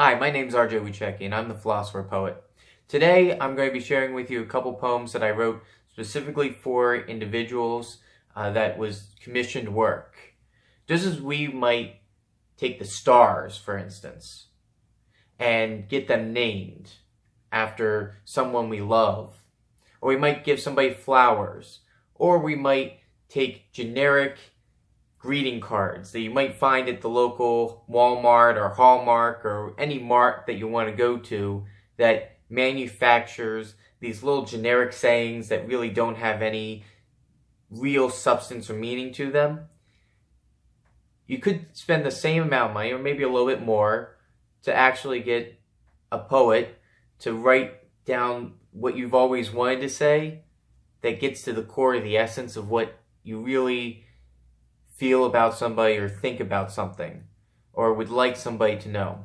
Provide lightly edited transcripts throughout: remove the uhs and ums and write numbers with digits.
Hi, my name is RJ Wiechecki, and I'm the Philosopher Poet. Today, I'm going to be sharing with you a couple poems that I wrote specifically for individuals that was commissioned work. Just as we might take the stars, for instance, and get them named after someone we love, or we might give somebody flowers, or we might take generic greeting cards that you might find at the local Walmart or Hallmark or any mart that you want to go to that manufactures these little generic sayings that really don't have any real substance or meaning to them. You could spend the same amount of money, or maybe a little bit more, to actually get a poet to write down what you've always wanted to say that gets to the core of the essence of what you really feel about somebody or think about something or would like somebody to know,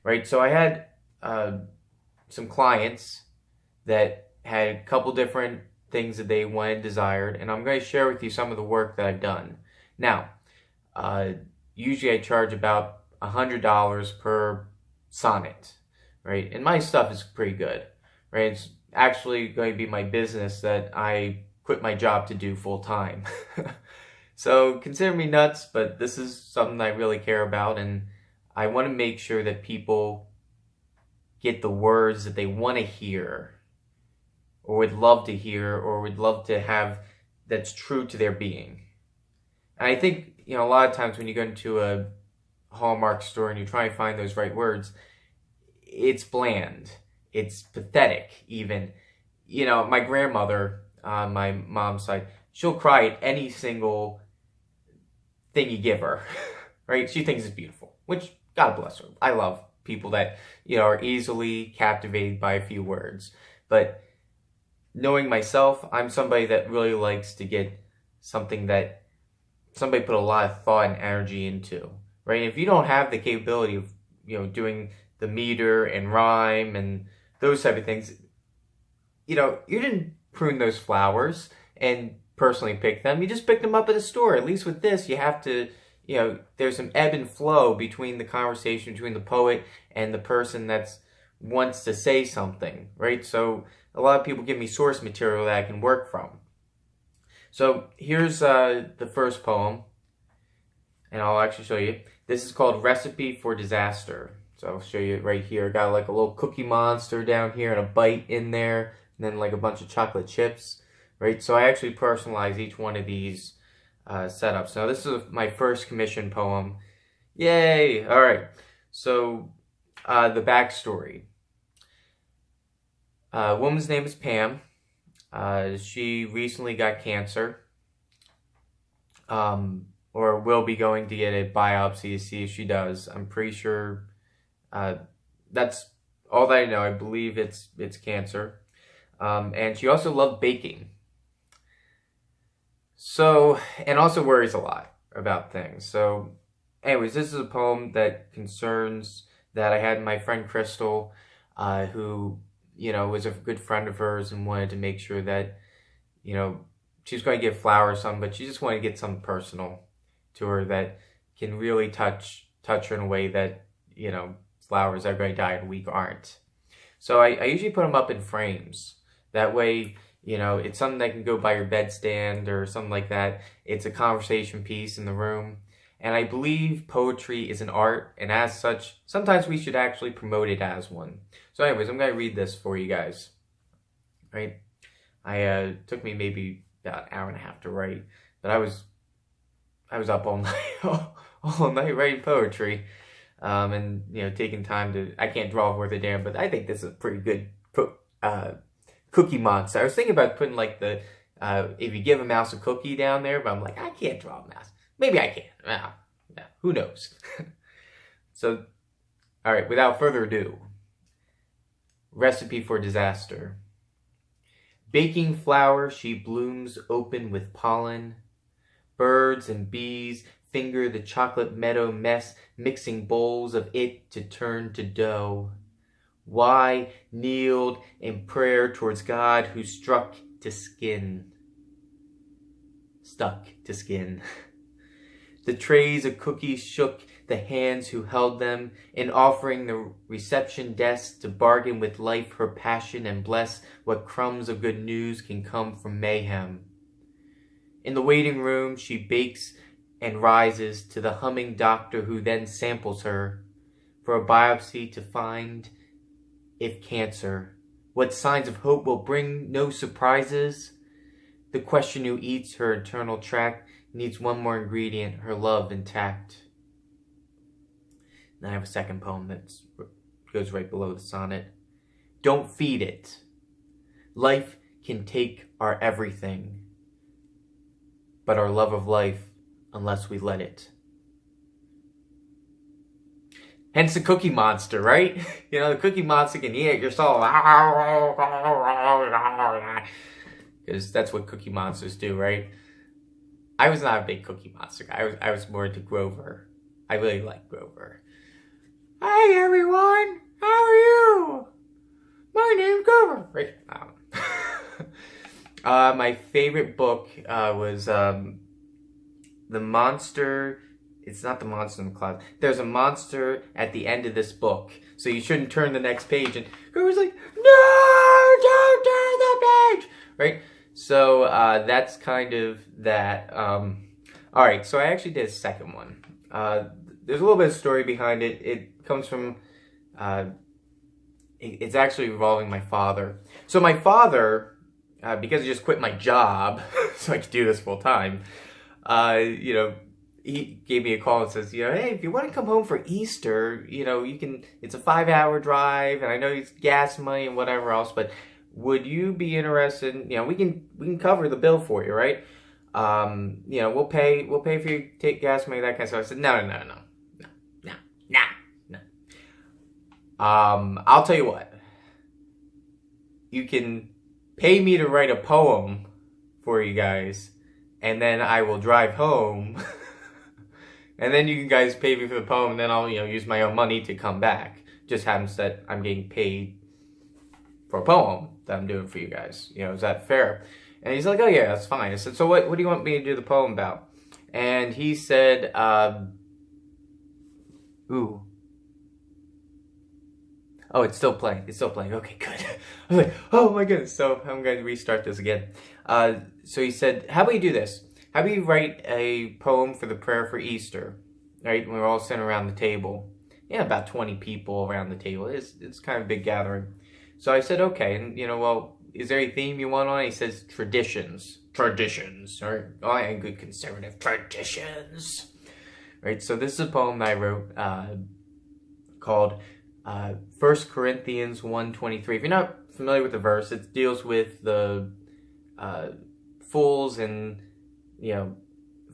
right? So I had some clients that had a couple different things that they wanted, desired, and I'm going to share with you some of the work that I've done. Now, usually I charge about $100 per sonnet, right? And my stuff is pretty good, right? It's actually going to be my business that I quit my job to do full time. So consider me nuts, but this is something I really care about, and I want to make sure that people get the words that they want to hear, or would love to hear, or would love to have that's true to their being. And I think, a lot of times when you go into a Hallmark store and you try and find those right words, it's bland. It's pathetic, even. My grandmother on my mom's side, she'll cry at any single thing you give her, right? She thinks it's beautiful, which, God bless her. I love people that, are easily captivated by a few words. But knowing myself, I'm somebody that really likes to get something that somebody put a lot of thought and energy into, right? If you don't have the capability of, doing the meter and rhyme and those type of things, you didn't prune those flowers and personally pick them. You just picked them up at a store. At least with this, you have to, there's some ebb and flow between the conversation between the poet and the person that wants to say something, right? So a lot of people give me source material that I can work from. So here's the first poem, and I'll actually show you. This is called Recipe for Disaster. So I'll show you right here. Got like a little cookie monster down here and a bite in there, and then like a bunch of chocolate chips. Right, so I actually personalize each one of these setups. Now, this is my first commission poem. Yay! All right, so the backstory. Woman's name is Pam. She recently got cancer, or will be going to get a biopsy to see if she does. I'm pretty sure that's all that I know. I believe it's cancer. And she also loved baking. So, and also worries a lot about things. So, anyways, this is a poem that concerns that I had my friend Crystal, who, was a good friend of hers and wanted to make sure that, she was going to give flowers some, but she just wanted to get something personal to her that can really touch her in a way that, flowers that are going to die in a week aren't. So I usually put them up in frames. That way, it's something that can go by your bedstand or something like that. It's a conversation piece in the room. And I believe poetry is an art, and as such, sometimes we should actually promote it as one. So anyways, I'm going to read this for you guys. Right? Took me maybe about an hour and a half to write, but I was up all night, all night writing poetry. And, taking time to, I can't draw worth a damn, but I think this is a pretty good cookie monster. I was thinking about putting like the, if you give a mouse a cookie down there, but I'm like, I can't draw a mouse. Maybe I can. Who knows? So, all right, without further ado, Recipe for Disaster. Baking flour, she blooms open with pollen. Birds and bees finger the chocolate meadow mess, mixing bowls of it to turn to dough. Why kneeled in prayer towards God who stuck to skin. The trays of cookies shook the hands who held them, in offering the reception desk to bargain with life her passion and bless what crumbs of good news can come from mayhem. In the waiting room she bakes and rises to the humming doctor who then samples her for a biopsy to find if cancer. What signs of hope will bring no surprises? The question who eats her internal tract needs one more ingredient, her love intact. Then I have a second poem that goes right below the sonnet. Don't feed it. Life can take our everything, but our love of life unless we let it. Hence the Cookie Monster, right? You know, the Cookie Monster can eat your soul. Because that's what Cookie Monsters do, right? I was not a big Cookie Monster guy. I was more into Grover. I really like Grover. Hey everyone, how are you? My name's Grover. Right? My favorite book was The Monster. It's not The Monster in the Closet. There's a monster at the end of this book, so you shouldn't turn the next page. And Grover's like, no, don't turn the page. Right? So that's kind of that. All right, so I actually did a second one. There's a little bit of story behind it. It comes from, it's actually involving my father. So my father, because he just quit my job, so I could do this full time, you know, he gave me a call and says, you know, hey, if you want to come home for Easter, you know, you can, it's a 5-hour drive, and I know it's gas money and whatever else, but would you be interested in, you know, we can cover the bill for you, right? You know, we'll pay for you to take gas money, that kind of stuff. I said, no. I'll tell you what. You can pay me to write a poem for you guys, and then I will drive home, and then you guys pay me for the poem, and then I'll, you know, use my own money to come back. Just happens that I'm getting paid for a poem that I'm doing for you guys. You know, is that fair? And he's like, oh yeah, that's fine. I said, so what do you want me to do the poem about? And he said, ooh. Oh, it's still playing. It's still playing. Okay, good. I was like, oh my goodness. So I'm going to restart this again. So he said, how about you do this? How about you write a poem for the prayer for Easter? Right? When we're all sitting around the table. Yeah, about 20 people around the table. It's kind of a big gathering. So I said, okay. And, you know, well, is there a theme you want on it? He says, traditions. Traditions. Or, oh, I am good conservative. Traditions. Right? So this is a poem that I wrote called 1 Corinthians 1:23. If you're not familiar with the verse, it deals with the fools and, you know,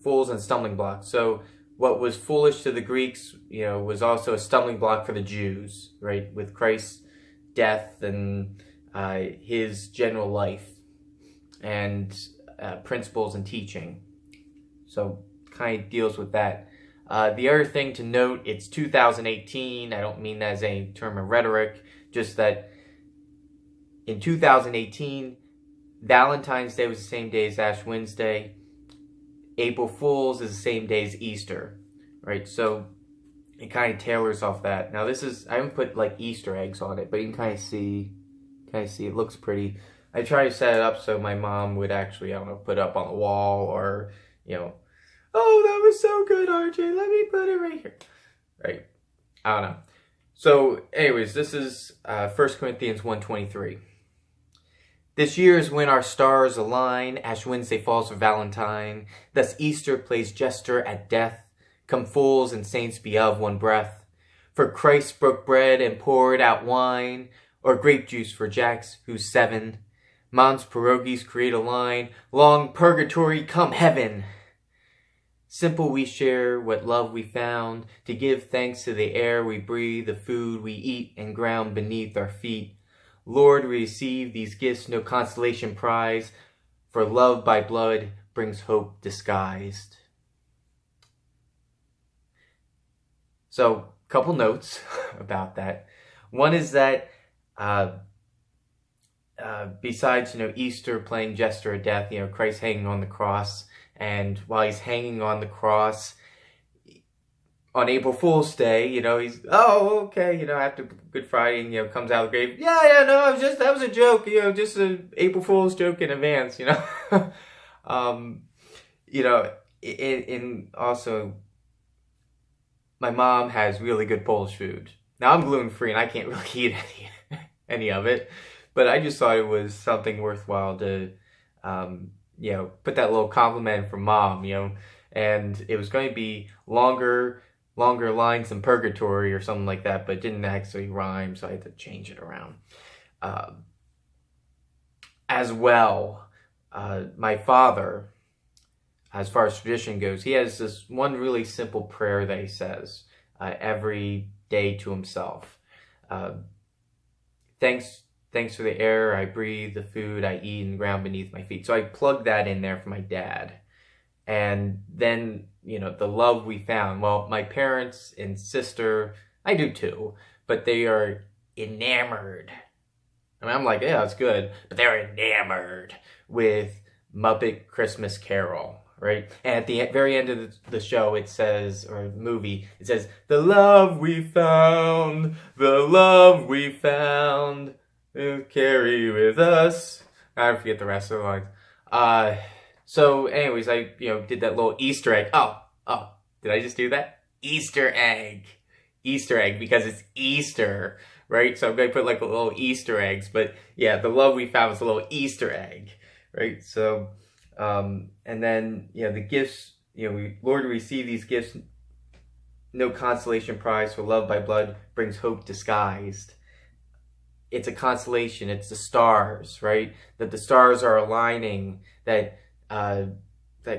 fools and stumbling blocks. So what was foolish to the Greeks, you know, was also a stumbling block for the Jews, right? With Christ's death and his general life and principles and teaching. So kind of deals with that. The other thing to note, it's 2018. I don't mean that as a term of rhetoric, just that in 2018, Valentine's Day was the same day as Ash Wednesday. April Fool's is the same day as Easter, right? So it kind of tailors off that. Now this is, I haven't put like Easter eggs on it, but you can kind of see it looks pretty. I try to set it up so my mom would actually, I don't know, put it up on the wall or, you know, oh, that was so good, RJ. Let me put it right here. Right. I don't know. So, anyways, this is 1 Corinthians 1:23. This year is when our stars align. Ash Wednesday falls for Valentine. Thus Easter plays jester at death. Come fools and saints be of one breath. For Christ broke bread and poured out wine, or grape juice for Jacks who's 7. Mom's pierogies create a line. Long purgatory, come heaven. Simple we share what love we found, to give thanks to the air we breathe, the food we eat, and ground beneath our feet. Lord, receive these gifts, no consolation prize, for love by blood brings hope disguised. So, a couple notes about that. One is that besides, you know, Easter playing jester at death, you know, Christ hanging on the cross, and while he's hanging on the cross, on April Fool's Day, he's, oh, okay, after Good Friday, comes out of the grave, yeah, no, that was a joke, just an April Fool's joke in advance, and also, my mom has really good Polish food. Now, I'm gluten-free, and I can't really eat any of it, but I just thought it was something worthwhile to, put that little compliment from Mom, and it was going to be longer lines than Purgatory or something like that, but it didn't actually rhyme, so I had to change it around. As well, my father, as far as tradition goes, he has this one really simple prayer that he says every day to himself. Thanks for the air I breathe, the food I eat, and the ground beneath my feet. So I plugged that in there for my dad. And then, the love we found. Well, my parents and sister, I do too, but they are enamored. I mean, I'm like, yeah, that's good. But they're enamored with Muppet Christmas Carol, right? And at the very end of the show, it says, or the movie, it says, the love we found, we'll carry with us. I forget the rest of the lines. So anyways, I, did that little Easter egg. Oh, did I just do that? Easter egg, because it's Easter, right? So I'm going to put like a little Easter eggs, but yeah, the love we found was a little Easter egg, right? So, and then, the gifts, Lord, we receive these gifts, no consolation prize, for love by blood brings hope disguised. It's a constellation, it's the stars, right? That the stars are aligning, that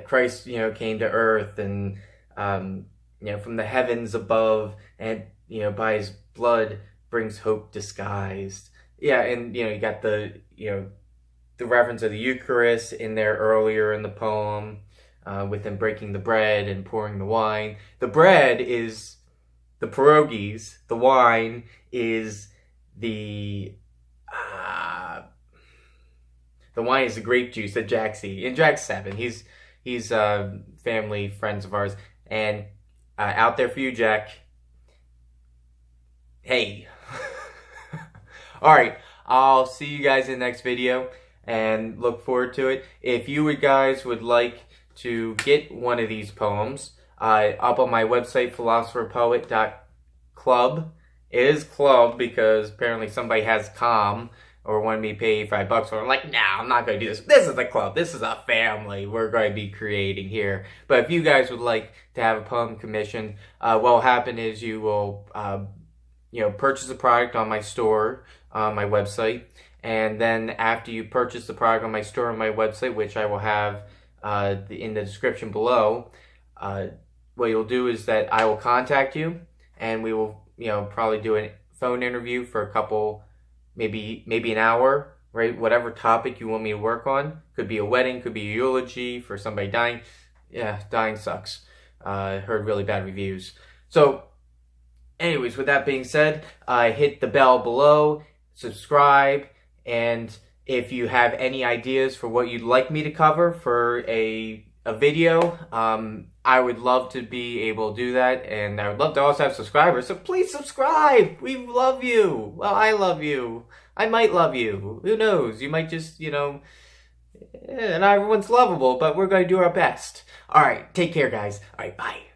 Christ, came to earth and, from the heavens above, and, by his blood brings hope disguised. Yeah, and, you got the reference of the Eucharist in there earlier in the poem, with him breaking the bread and pouring the wine. The bread is the pierogies, the wine is the wine is the grape juice that Jack's eating. And Jack's 7. He's family, friends of ours. And out there for you, Jack. Hey. Alright, I'll see you guys in the next video and look forward to it. If you guys would like to get one of these poems, up on my website, philosopherpoet.club. It is club because apparently somebody has com or wanted me to pay $5 for it. I'm like, no, I'm not going to do this. This is a club. This is a family we're going to be creating here. But if you guys would like to have a poem commissioned, what will happen is you will, purchase a product on my store, on my website. And then after you purchase the product on my store on my website, which I will have in the description below, what you'll do is that I will contact you and we will, probably do a phone interview for a couple, maybe an hour, right? Whatever topic you want me to work on. Could be a wedding, could be a eulogy for somebody dying. Yeah, dying sucks. Heard really bad reviews. So, anyways, with that being said, hit the bell below, subscribe, and if you have any ideas for what you'd like me to cover for a video, I would love to be able to do that, and I would love to also have subscribers, so please subscribe! We love you! Well, I love you. I might love you. Who knows? You might just, not everyone's lovable, but we're going to do our best. Alright, take care, guys. Alright, bye.